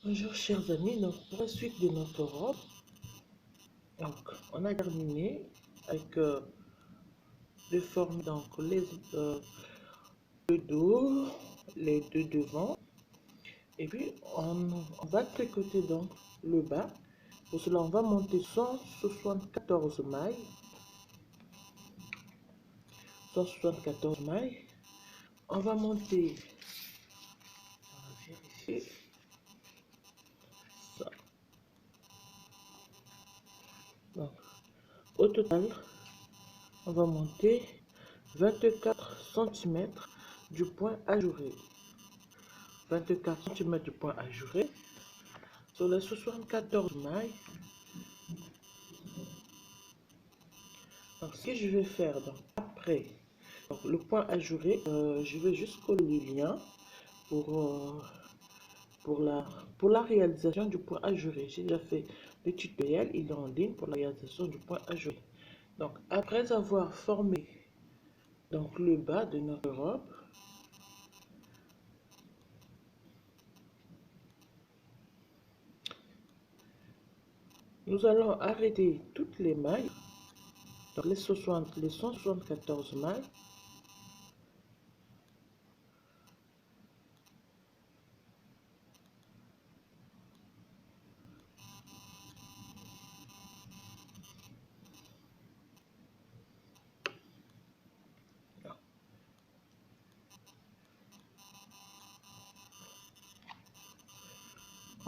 Bonjour chers amis, donc pour la suite de notre robe, donc on a terminé avec de former donc le dos, les deux devant, et puis on va tricoter donc le bas. Pour cela on va monter 174 mailles, 174 mailles. On va monter, on va vérifier ça. Donc, au total, on va monter 24 cm du point ajouré. 24 cm du point ajouré sur les 74 mailles. Donc, ce que je vais faire donc, après donc, le point ajouré, je vais juste coller le lien pour, pour la réalisation du point ajouré. J'ai déjà fait le tutoriel, il est en ligne pour la réalisation du point ajouré. Donc, après avoir formé donc, le bas de notre robe, nous allons arrêter toutes les mailles, donc les 174 mailles.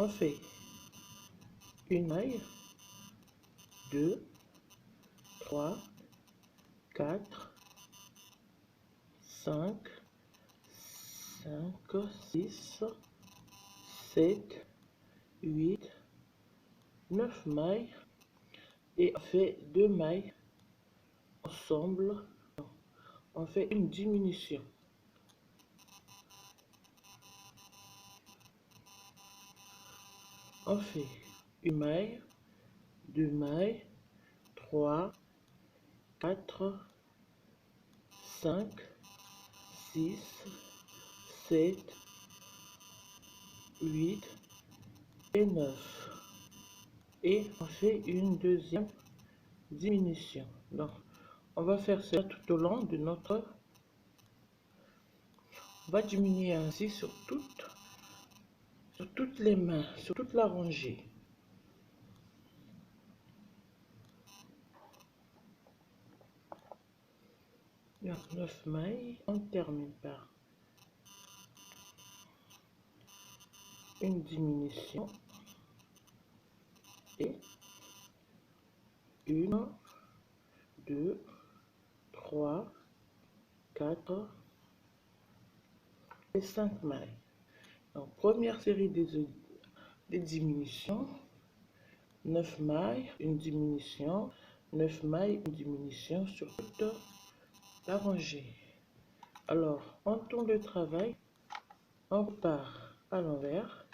On fait une maille, 2, 3, 4, 5, 6, 7, 8, 9 mailles et on fait 2 mailles ensemble. On fait une diminution. On fait une maille, 2 mailles, 3, 4, 5, 6, 7, 8 et 9. Et on fait une deuxième diminution. Donc, on va faire ça tout au long de notre... On va diminuer ainsi sur toutes les mains, sur toute la rangée. Donc, 9 mailles, on termine par une diminution et 1, 2, 3, 4 et 5 mailles. Donc, première série des diminutions, 9 mailles, une diminution, 9 mailles, une diminution sur toute la rangée. Alors, on tourne le travail, on repart à l'envers.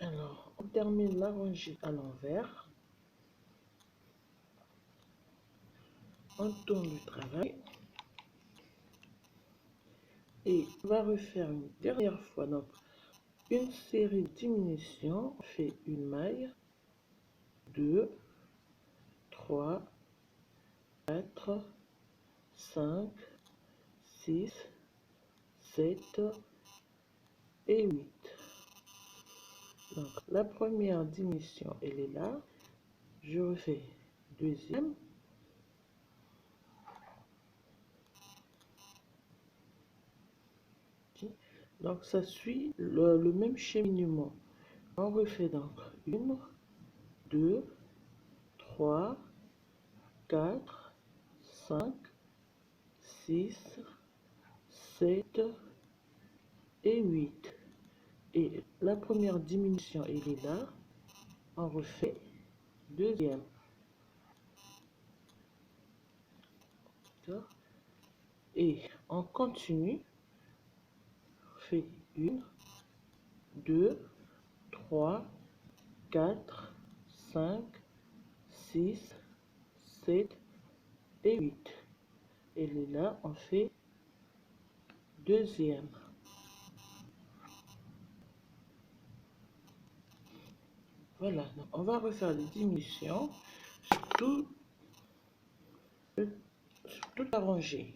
Alors, on termine la rangée à l'envers. On tourne le travail. Et on va refaire une dernière fois. Donc, une série de diminutions. On fait une maille, 2, 3, 4, 5, 6, 7 et 8. Donc, la première diminution, elle est là. Je refais deuxième. Donc, ça suit le même cheminement. On refait donc 1, 2, 3, 4, 5, 6, 7 et 8. Et la première diminution, elle est là. On refait deuxième. Et on continue, on fait 1, 2, 3, 4, 5, 6, 7 et 8. Et là, on fait deuxième. Voilà, donc on va refaire les diminutions sur toute la rangée.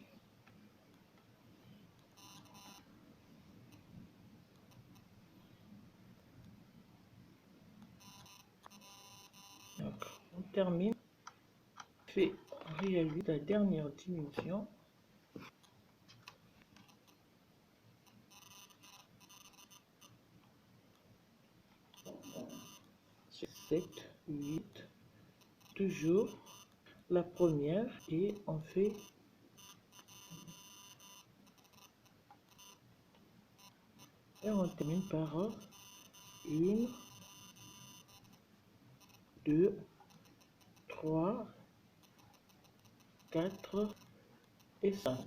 Donc, on termine, on réalise la dernière diminution. 7, 8, toujours la première et on fait et on termine par 1, 2, 3, 4 et 5.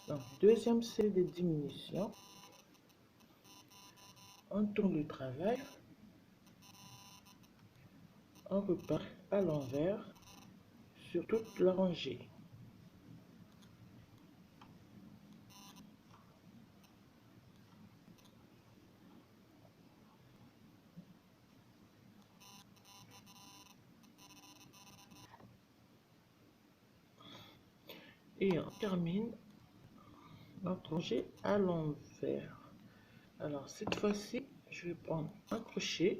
Donc, deuxième série de diminution. On tourne le travail. On repart à l'envers sur toute la rangée. Et on termine notre rangée à l'envers. Alors cette fois-ci, je vais prendre un crochet.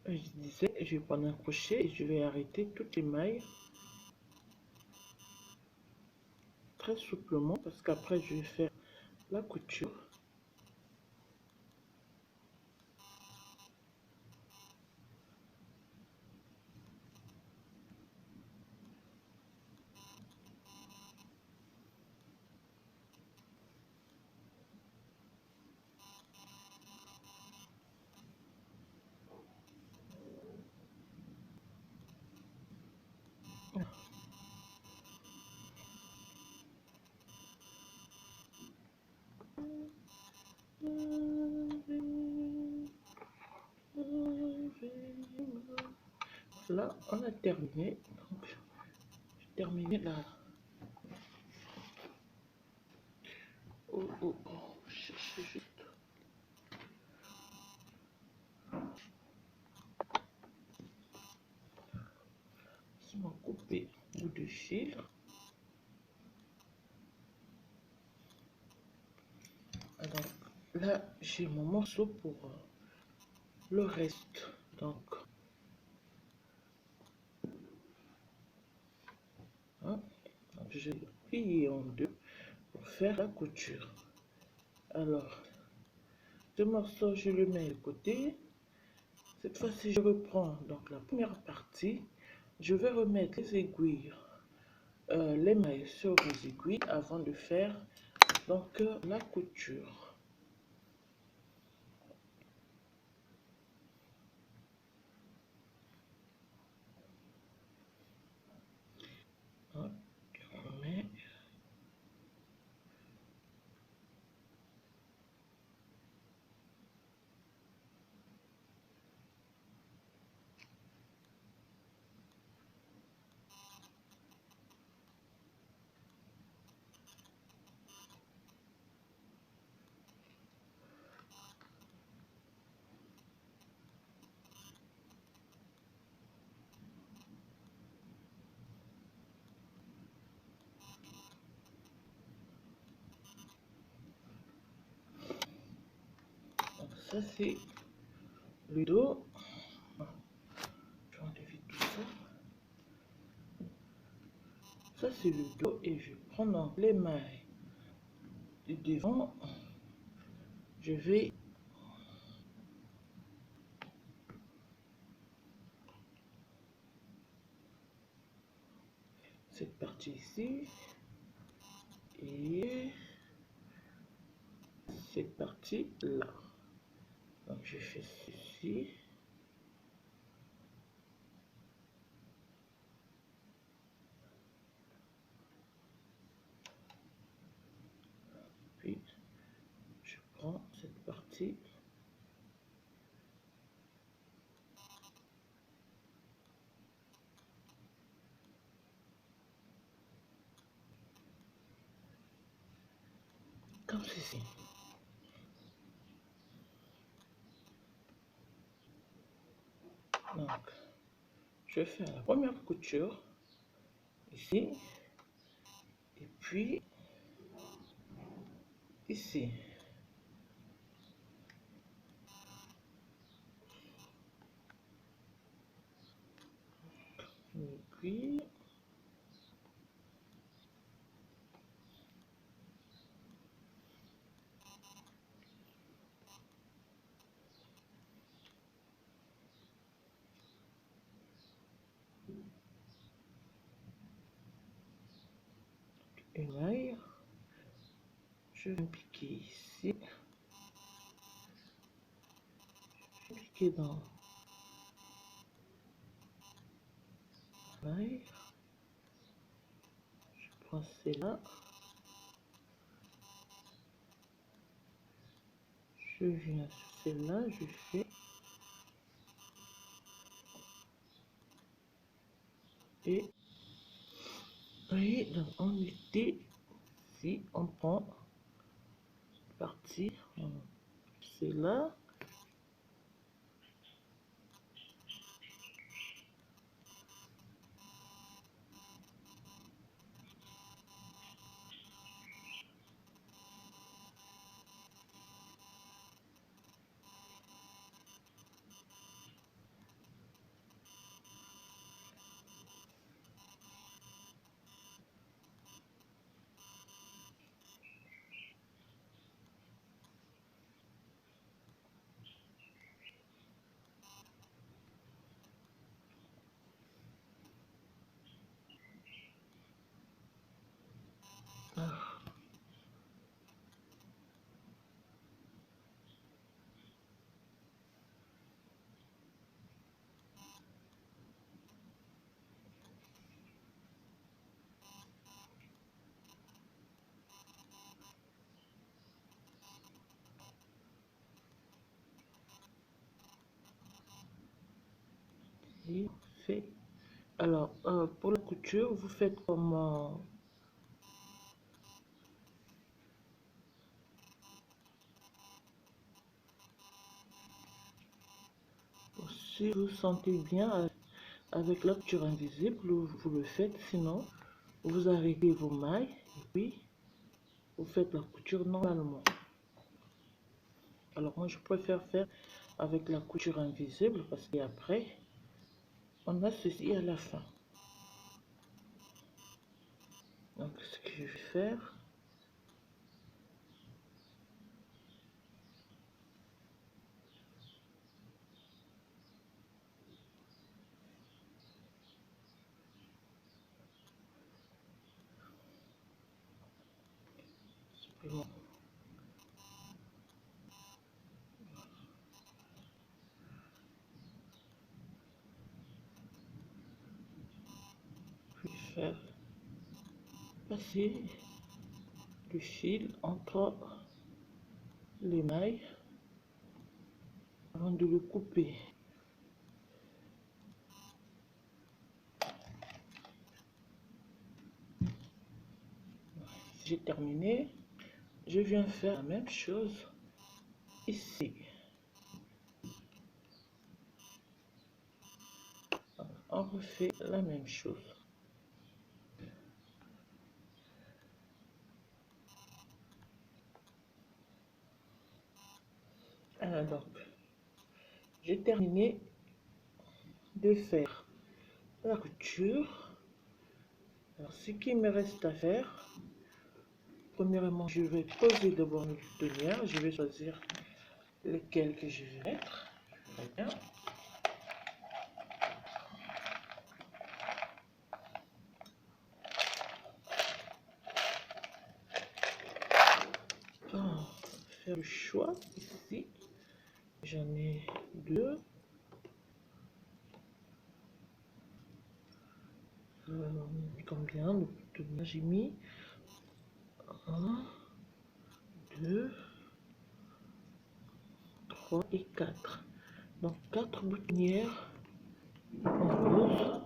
Je disais, je vais prendre un crochet et je vais arrêter toutes les mailles très souplement parce qu'après je vais faire la couture. Là, on a terminé. Donc, j'ai terminé là. Oh, oh, oh, je cherche juste. Ils m'ont coupé bout de fil. Alors là, j'ai mon morceau pour le reste. Donc, hein, je vais plier en deux pour faire la couture. Alors, ce morceau, je le mets de côté. Cette fois-ci, je reprends donc la première partie. Je vais remettre les aiguilles, les mailles sur les aiguilles avant de faire donc la couture. Hein, on met. Donc ça c'est le dos. Je vais enlever tout ça. Ça c'est le dos et je prends donc les mailles du devant. Je vais cette partie ici et cette partie là. Donc je fais ceci. Puis je prends cette partie. Comme ceci. Donc, je fais la première couture ici et puis ici. Et puis une maille. Je vais piquer ici. Piquer dans la maille. Je prends celle-là. Je viens sur celle-là, je fais et oui, donc on était ici, on prend partie, c'est là. Ah, et on fait. Alors, pour la couture, vous faites comme si vous sentez bien avec la couture invisible, vous le faites, sinon vous arrêtez vos mailles et puis vous faites la couture normalement. Alors moi je préfère faire avec la couture invisible parce qu'après on a ceci à la fin. Donc ce que je vais faire, simplement je vais faire passer le fil entre les mailles avant de le couper. J'ai terminé, je viens faire la même chose ici. On refait la même chose. Alors donc, j'ai terminé de faire la couture. Alors ce qui me reste à faire, premièrement, je vais poser d'abord mes boutonnières. Je vais choisir lequel que je vais mettre. Très bien. Faire le choix ici. J'en ai deux. Combien de j'ai mis 1, 2, 3 et 4. Donc 4 boutonnières en rose.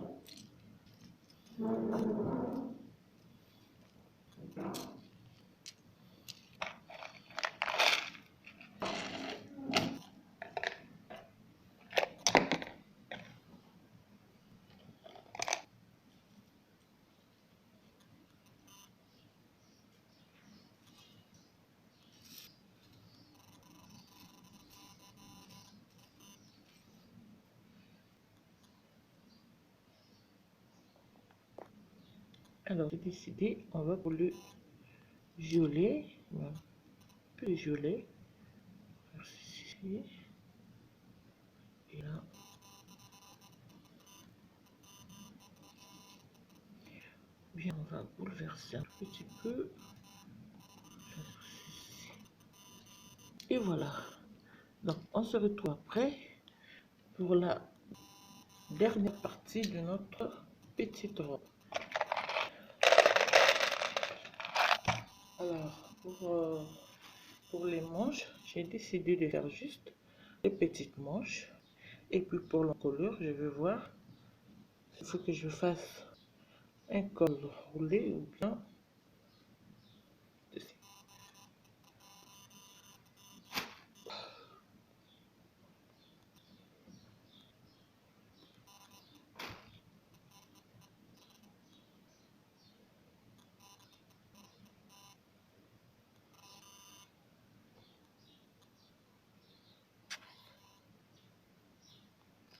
Alors j'ai décidé, on va pour le violet, un peu violet, ici et là. Bien, on va bouleverser un petit peu. Et voilà. Donc on se retrouve après pour la dernière partie de notre petite robe. Alors pour les manches, j'ai décidé de faire juste les petites manches. Et puis pour l'encolure, je vais voir, il faut que je fasse un col roulé ou bien